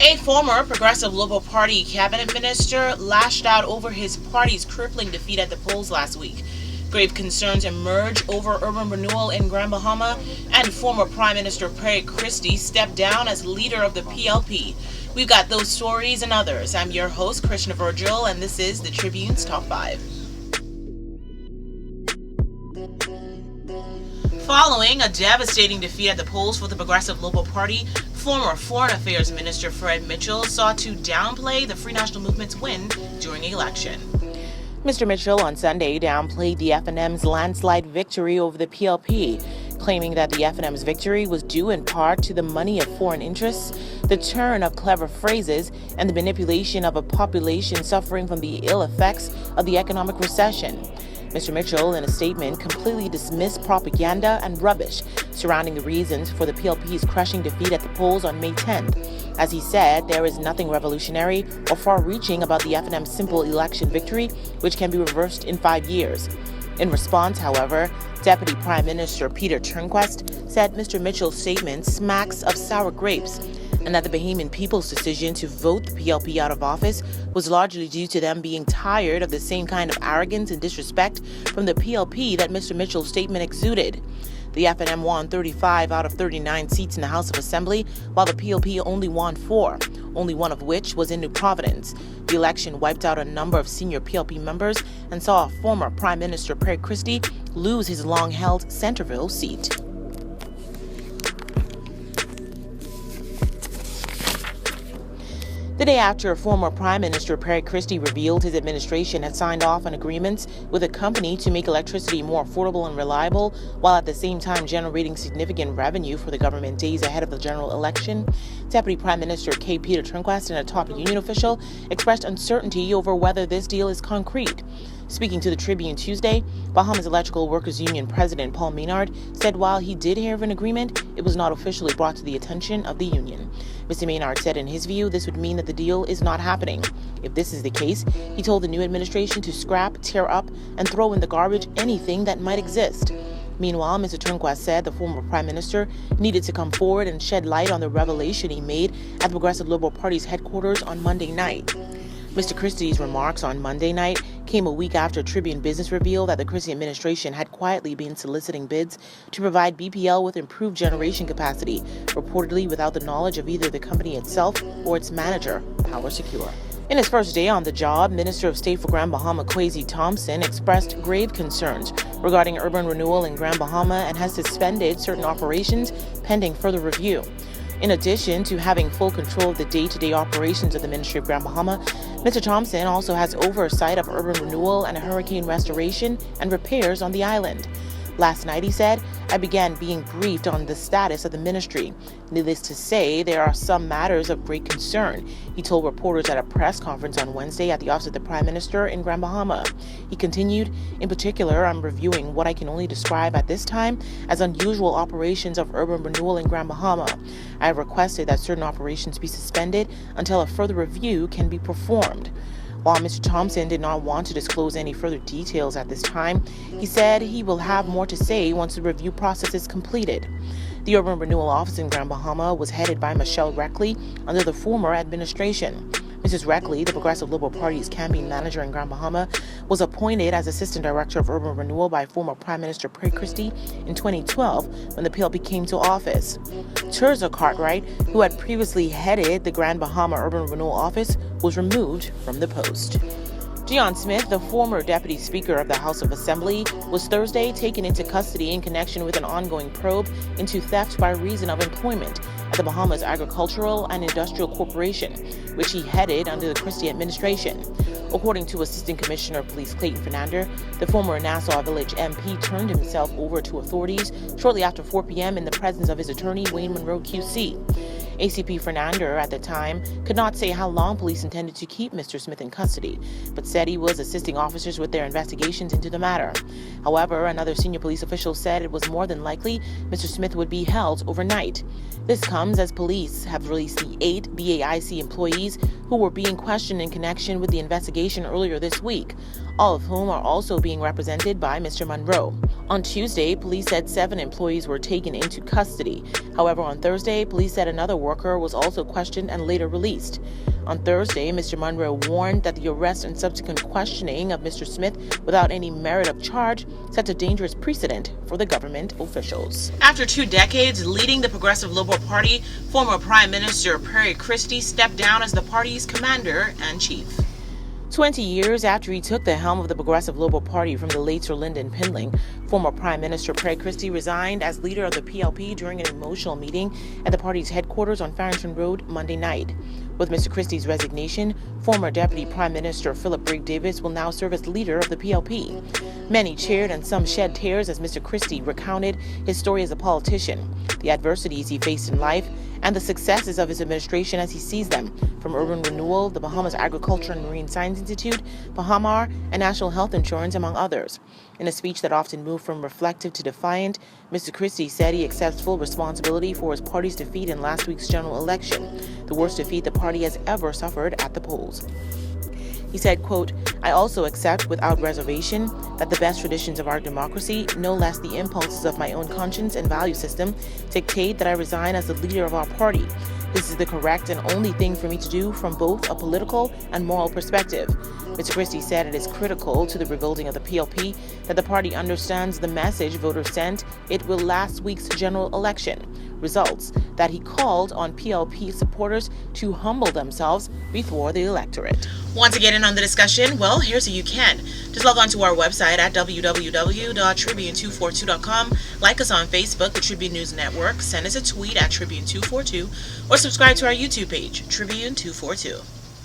A former Progressive Liberal Party cabinet minister lashed out over his party's crippling defeat at the polls last week. Grave concerns emerge over urban renewal in Grand Bahama, and former Prime Minister Perry Christie stepped down as leader of the PLP. We've got those stories and others. I'm your host, Krishna Virgil, and this is the Tribune's Top 5. Following a devastating defeat at the polls for the Progressive Liberal Party, former Foreign Affairs Minister Fred Mitchell sought to downplay the Free National Movement's win during the election. Mr. Mitchell on Sunday downplayed the FNM's landslide victory over the PLP, claiming that the FNM's victory was due in part to the money of foreign interests, the turn of clever phrases, and the manipulation of a population suffering from the ill effects of the economic recession. Mr. Mitchell, in a statement, completely dismissed propaganda and rubbish surrounding the reasons for the PLP's crushing defeat at the polls on May 10th. As he said, there is nothing revolutionary or far-reaching about the FNM's simple election victory, which can be reversed in 5 years. In response, however, Deputy Prime Minister Peter Turnquest said Mr. Mitchell's statement smacks of sour grapes, and that the Bahamian people's decision to vote the PLP out of office was largely due to them being tired of the same kind of arrogance and disrespect from the PLP that Mr. Mitchell's statement exuded. The FNM won 35 out of 39 seats in the House of Assembly, while the PLP only won 4, only one of which was in New Providence. The election wiped out a number of senior PLP members and saw former Prime Minister Perry Christie lose his long-held Centerville seat. The day after former Prime Minister Perry Christie revealed his administration had signed off on agreements with a company to make electricity more affordable and reliable, while at the same time generating significant revenue for the government days ahead of the general election, Deputy Prime Minister Peter Turnquest and a top union official expressed uncertainty over whether this deal is concrete. Speaking to the Tribune Tuesday, Bahamas Electrical Workers Union President Paul Maynard said while he did hear of an agreement, it was not officially brought to the attention of the union. Mr. Maynard said in his view, this would mean that the deal is not happening. If this is the case, he told the new administration to scrap, tear up, and throw in the garbage anything that might exist. Meanwhile, Mr. Turnquest said the former Prime Minister needed to come forward and shed light on the revelation he made at the Progressive Liberal Party's headquarters on Monday night. Mr. Christie's remarks on Monday night came a week after Tribune Business revealed that the Christie administration had quietly been soliciting bids to provide BPL with improved generation capacity, reportedly without the knowledge of either the company itself or its manager, Power Secure. In his first day on the job, Minister of State for Grand Bahama Kwesi Thompson expressed grave concerns regarding urban renewal in Grand Bahama and has suspended certain operations pending further review. In addition to having full control of the day-to-day operations of the Ministry of Grand Bahama, Mr. Thompson also has oversight of urban renewal and hurricane restoration and repairs on the island. Last night, he said, I began being briefed on the status of the ministry. Needless to say, there are some matters of great concern, he told reporters at a press conference on Wednesday at the Office of the Prime Minister in Grand Bahama. He continued, in particular, I'm reviewing what I can only describe at this time as unusual operations of urban renewal in Grand Bahama. I have requested that certain operations be suspended until a further review can be performed. While Mr. Thompson did not want to disclose any further details at this time, he said he will have more to say once the review process is completed. The Urban Renewal Office in Grand Bahama was headed by Michelle Reckley under the former administration. Mrs. Reckley, the Progressive Liberal Party's campaign manager in Grand Bahama, was appointed as Assistant Director of Urban Renewal by former Prime Minister Perry Christie in 2012 when the PLP came to office. Terza Cartwright, who had previously headed the Grand Bahama Urban Renewal Office, was removed from the post. John Smith, the former Deputy Speaker of the House of Assembly, was Thursday taken into custody in connection with an ongoing probe into theft by reason of employment at the Bahamas Agricultural and Industrial Corporation, which he headed under the Christie administration. According to Assistant Commissioner of Police Clayton Fernandez, the former Nassau Village MP turned himself over to authorities shortly after 4 p.m. in the presence of his attorney, Wayne Monroe QC. ACP Fernandez at the time could not say how long police intended to keep Mr. Smith in custody, but said he was assisting officers with their investigations into the matter. However, another senior police official said it was more than likely Mr. Smith would be held overnight. This comes as police have released the 8 BAIC employees who were being questioned in connection with the investigation earlier this week. all of whom are also being represented by Mr. Monroe. On Tuesday, police said 7 employees were taken into custody. However, on Thursday, police said another worker was also questioned and later released. On Thursday, Mr. Monroe warned that the arrest and subsequent questioning of Mr. Smith without any merit of charge sets a dangerous precedent for the government officials. After 2 decades leading the Progressive Liberal Party, former Prime Minister Perry Christie stepped down as the party's commander-in-chief. 20 years after he took the helm of the Progressive Liberal Party from the late Sir Lyndon Pinling, former Prime Minister Perry Christie resigned as leader of the PLP during an emotional meeting at the party's headquarters on Farrington Road Monday night. With Mr. Christie's resignation, former Deputy Prime Minister Philip Briggs Davis will now serve as leader of the PLP. Many cheered and some shed tears as Mr. Christie recounted his story as a politician, the adversities he faced in life, and the successes of his administration as he sees them, from urban renewal, the Bahamas Agriculture and Marine Science Institute, Bahamar, and National Health Insurance, among others. In a speech that often moved from reflective to defiant, Mr. Christie said he accepts full responsibility for his party's defeat in last week's general election, the worst defeat the party has ever suffered at the polls. He said, quote, "I also accept without reservation that the best traditions of our democracy, no less the impulses of my own conscience and value system, dictate that I resign as the leader of our party. This is the correct and only thing for me to do from both a political and moral perspective." Mr. Christie said it is critical to the rebuilding of the PLP that the party understands the message voters sent it will last week's general election, results that he called on PLP supporters to humble themselves before the electorate. Want to get in on the discussion? Well, here's how you can. Just log on to our website at www.tribune242.com, like us on Facebook, the Tribune News Network, send us a tweet at Tribune242, or subscribe to our YouTube page, Tribune242.